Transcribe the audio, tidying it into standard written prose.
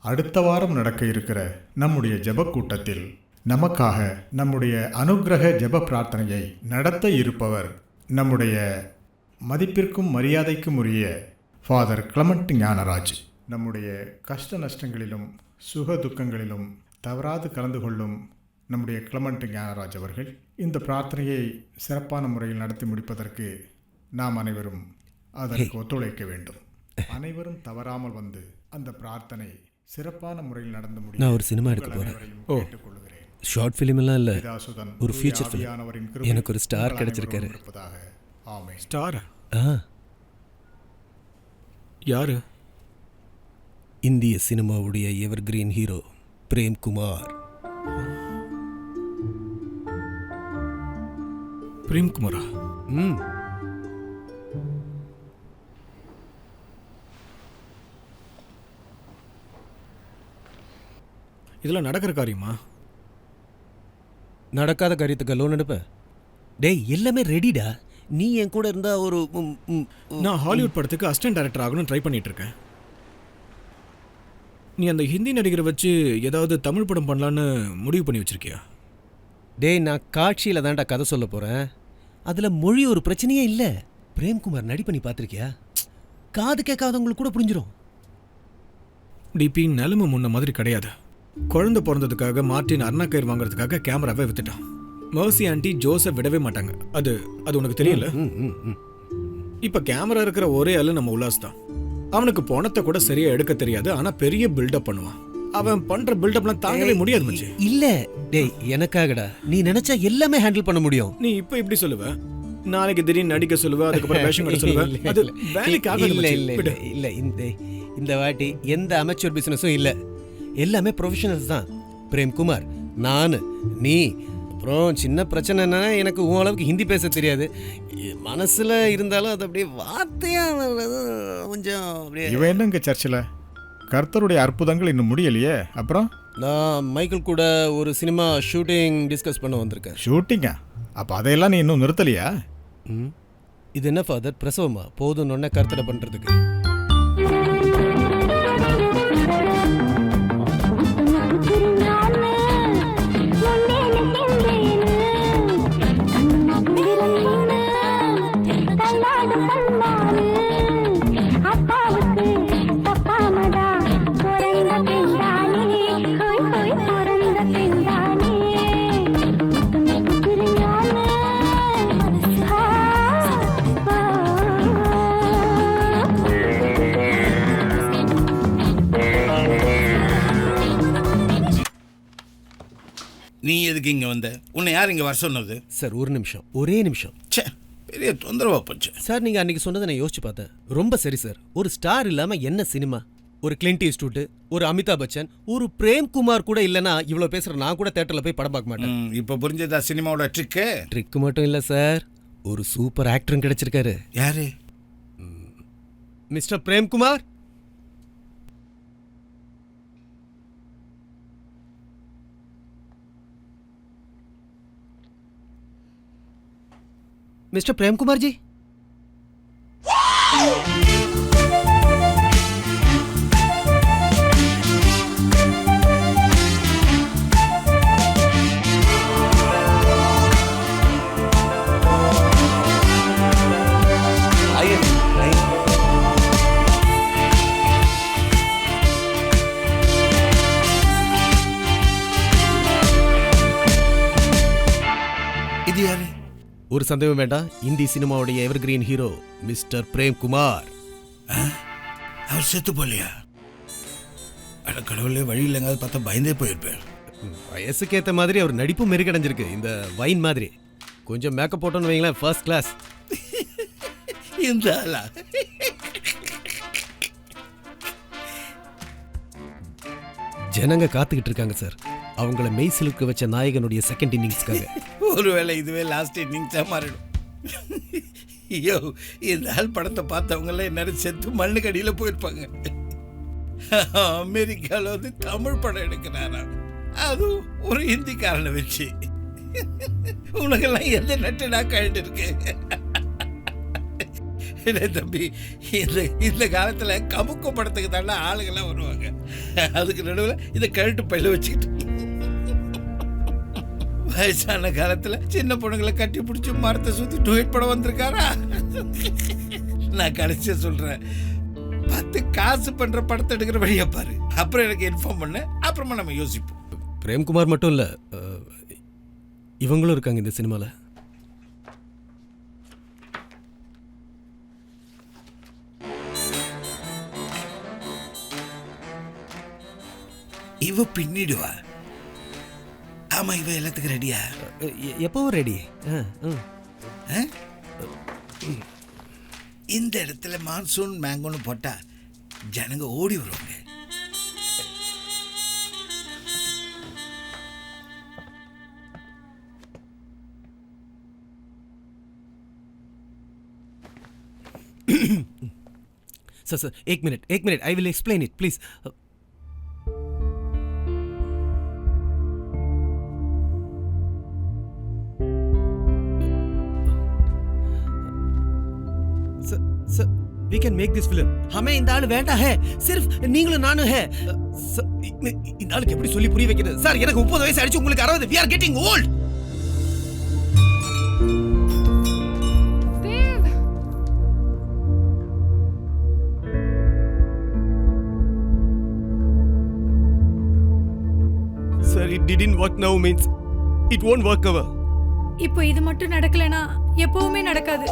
அடுத்த வாரம் நடக்க இருக்கிற நம்முடைய ஜெப கூட்டத்தில் நமக்காக நம்முடைய அனுக்கிரக ஜெப பிரார்த்தனையை நடத்த இருப்பவர் நம்முடைய மதிப்பிற்கும் மரியாதைக்கும் உரிய ஃபாதர் கிளமெண்ட் ஞானராஜ். நம்முடைய கஷ்ட நஷ்டங்களிலும் சுக துக்கங்களிலும் தவறாது கலந்து கொள்ளும் நம்முடைய கிளமெண்ட் ஞானராஜ் அவர்கள் இந்த பிரார்த்தனையை சிறப்பான முறையில் நடத்தி முடிப்பதற்கு நாம் அனைவரும் அதற்கு ஒத்துழைக்க வேண்டும். அனைவரும் தவறாமல் வந்து அந்த பிரார்த்தனை சிறப்பான முறையில் நடந்து முடியும். நான் ஒரு சினிமா எடுக்க போகிறேன். ஷார்ட் ஃபிலிம் எல்லாம் இல்லை, ஒரு ஃபியூச்சர் ஃபிலிம். எனக்கு ஒரு ஸ்டார் கிடைச்சிருக்காரு. ஸ்டாரா? யாரு? இந்திய சினிமாவுடைய எவர் கிரீன் ஹீரோ பிரேம்குமார். பிரேம்குமாரா? இதெல்லாம் நடக்கிற காரியமா? நடக்காத காரியத்துக்கு லோன் எடுப்ப? டேய், எல்லாமே ரெடிடா. நீ என் கூட இருந்தா ஒரு நான் ஹாலிவுட் படத்துக்கு அசிஸ்டன்ட் டைரக்டர் ஆகணும்னு ட்ரை பண்ணிட்டு இருக்கேன். நீ அந்த ஹிந்தி நடிகரை வச்சு ஏதாவது தமிழ் படம் பண்ணலான்னு முடிவு பண்ணி வச்சிருக்கியா? டேய், நான் காட்சியில் தான்டா கதை சொல்ல போகிறேன். அதில் மொழி ஒரு பிரச்சனையே இல்லை. பிரேம்குமார் நடி பண்ணி பார்த்துருக்கியா? காது கேட்காதவங்களுக்கு கூட புரிஞ்சிடும். டிபி நிலைமை முன்ன மாதிரி கிடையாது. குழந்தை பிறந்ததுக்காக மார்ட்டின் அருணா கயிறு வாங்குறதுக்காக கேமராவை வித்துட்டான். மர்சி ஆண்டி ஜோசப் விடவே மாட்டாங்க. அது உனக்கு தெரியல? இப்ப கேமரா இருக்கிற ஒரே ஆளு நம்ம உல்லாஸ் தான். அவனுக்கு பணத்தை கூட சரியா எடுக்க தெரியாது, ஆனா பெரிய பில்டப் பண்ணுவான். அவன் பண்ற பில்டப்லாம் தாங்கவே முடியாது மச்சி. இல்ல டேய், எனக்காகடா. நீ நினைச்சா எல்லாமே ஹேண்டில் பண்ண முடியும். நீ இப்ப இப்படி சொல்லுவ, நாளைக்கு திடீர்னு நடிக்க சொல்லுவ, அதுக்கப்புறம் வேஷம் கட்ட சொல்லுவ. அது வேலைக்கு ஆகாது மச்சி. இல்ல இந்த வாட்டி எந்த அமெச்சூர் பிசினஸும் இல்ல, எல்லாமே ப்ரொஃபஷனல்ஸ் தான். பிரேம்குமார், நான், நீ. அப்புறம் சின்ன பிரச்சனை என்னன்னா, எனக்கு உன் அளவுக்கு ஹிந்தி பேச தெரியாது. மனசுல இருந்தாலும் அது அப்படியே வார்த்தையா கொஞ்சம் அப்படியே. இவன் என்னங்க சர்ச்சில் கர்த்தருடைய அற்புதங்கள் இன்னும் முடியலையே. அப்புறம் நான் மைக்கேல் கூட ஒரு சினிமா ஷூட்டிங் டிஸ்கஸ் பண்ண வந்திருக்கேன். ஷூட்டிங்கா? அப்போ அதையெல்லாம் நீ இன்னும் நிறுத்தலையா? இது என்ன ஃபாதர், பிரசவமா? போதும் ஒன்ன கர்த்தரை பண்றதுக்கு. நீ எதுக்கு இங்கே வந்த? உன்னை யார் இங்கே வர சொன்னது? சார் ஒரு நிமிஷம், ஒரே நிமிஷம். சே, பெரிய தொந்தரவா போச்சு சார். நீங்கள் அன்றைக்கி சொன்னதை நான் யோசிச்சு பார்த்தேன். ரொம்ப சரி சார். ஒரு ஸ்டார் இல்லாமல் என்ன சினிமா? ஒரு கிளின்ட் ஈஸ்ட்வுட், ஒரு அமிதாப் பச்சன், ஒரு பிரேம்குமார் கூட இல்லைன்னா இவ்வளோ பேசுகிற நான் கூட தேட்டரில் போய் படம் பார்க்க மாட்டேன். இப்போ புரிஞ்சதா சினிமாவோட ட்ரிக்கு? ட்ரிக்கு மட்டும் இல்லை சார், ஒரு சூப்பர் ஆக்டரும் கிடைச்சிருக்காரு. யாரு? மிஸ்டர் பிரேம்குமார். मिस्टर प्रेम कुमार जी, இது யாரு? ஒரு சந்தேகம் வேண்டாம், இந்தி சினிமாவுடைய evergreen hero mister Premkumar. அவர் செத்து போலியா? அட கடவுளே, வழி இல்லைங்க பார்த்தா பயந்தே போயிருப்பேன். வயசுக்கு ஏற்ற மாதிரி அவர் நடிப்பு மெருகடைஞ்சிருக்கு. இந்த வைன் மாதிரி கொஞ்சம் மேக்கப் போட்டோன்னு வைங்களேன், ஃபர்ஸ்ட் கிளாஸ். இந்த ஆளா? ஜனங்க காத்துக்கிட்டு இருக்காங்க சார், அவங்கள மெய் சிலுக்க வச்ச நாயகனுடைய செகண்ட் இன்னிங்ஸ்க்காக. ஒருவேளை இதுவே லாஸ்ட் இன்னிங்ஸாக மாறிடும். ஐயோ, இந்த ஆள் படத்தை பார்த்தவங்களாம் என்ன செத்து மண்ணுக்கடியில் போயிருப்பாங்க. அமெரிக்காவில் வந்து தமிழ் படம் எடுக்கிறாரா, அதுவும் ஒரு ஹிந்திக்காரனை வச்சு. உனக்கெல்லாம் எந்த நட்டுடா கழட்டு இருக்கு? இல்லை தம்பி, இந்த காலத்தில் கமுக்க படத்துக்கு தாண்டா ஆளுங்கெல்லாம் வருவாங்க. அதுக்கு நடுவில் இதை கழுட்டு பையில வச்சுக்கிட்டு வயசான காலத்தில் சின்ன பொண்ணுங்களை கட்டி பிடிச்சி மரத்தை சுற்றி டூயட் படம் வந்திருக்காரா? நான் கடைசியாக சொல்கிறேன், 10 காசு பண்ணுற படத்தை எடுக்கிற வழியை பாரு. அப்புறம் எனக்கு இன்ஃபார்ம் பண்ண, அப்புறமா நம்ம யோசிப்போம். பிரேம்குமார் மட்டும் இல்லை, இவங்களும் இருக்காங்க இந்த சினிமாவில். இவ பின்னிடுவா. ஆமா, இவ எல்லாத்துக்கும் ரெடியா? எப்பவும் ரெடி. இந்த இடத்துல மான்சூன் மேங்கோன்னு போட்டா ஜனங்க ஓடி வருவாங்க. सर एक minute I will explain it please. Sir we can make this film. हमें இந்த ஆளு வேண்டாம் है, सिर्फ நீங்களும் நானும் है. இந்த ஆளுக்கு எப்படி சொல்லி புரிய வைக்கிறது சார்? எனக்கு 30 வயசு ஆயிடுச்சு, உங்களுக்கு 60. we are getting old. Sir, it didn't work now means it won't work ever. இப்போ இது மட்டும் நடக்கலனா எப்பவுமே நடக்காது.